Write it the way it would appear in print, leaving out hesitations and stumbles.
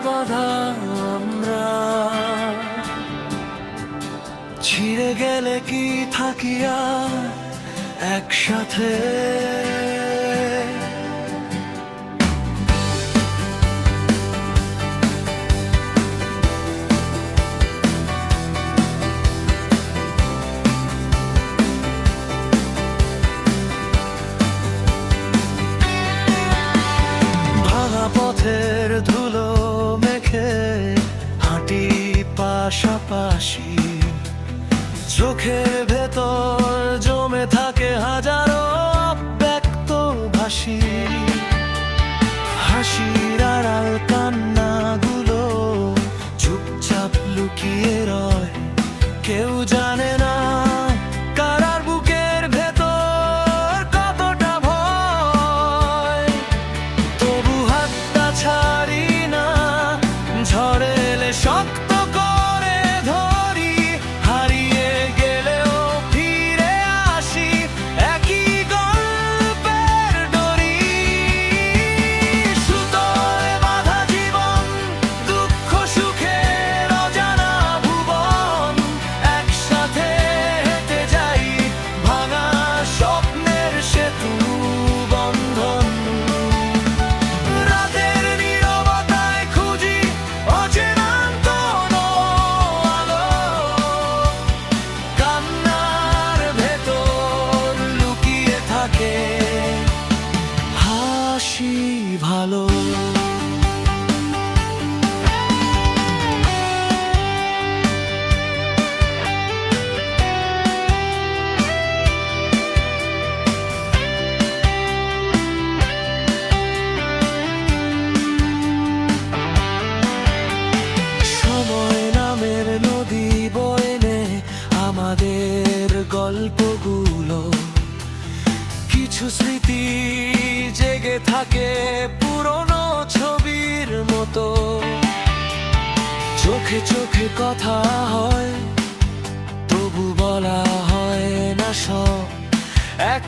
বাঁধা আমরা, ছিঁড়ে গেলে কি থাকি আর একসাথে? পথের ধুলো মেখে হাঁটি পাশাপাশি, চোখের ভেতর জমে থাকে হাজারো ব্যক্ত ভাষী। হাসির আড়াল কান্নাগুলো চুপচাপ লুকিয়ে রয়, কেউ জানে না কারার বুকের ভেতর কতটা ভয়। তবু হাতটা ছাড়ি না, ঝড় এলে শক্ত করে ধরি, হারিয়ে গেলেও ফিরে আসি একই গল্পের ডরি। সুতোয় বাঁধা জীবন, দুঃখ সুখের অজানা ভুবন, একসাথে হেঁটে যাই ভাঙা স্বপ্নের সেতু বন্ধন। রাতের নীরবতায় খুঁজি অচেনা কোনো আলো, কান্নার ভেতর লুকিয়ে থাকে হাসি ভালো। সময় নামের নদী বয়ে নে আমাদের গল্পগুলো, কিছু স্মৃতি জেগে থাকে পুরনো ছবির মতো। চোখে চোখে কথা হয়, তবু বলা হয় না সব। এক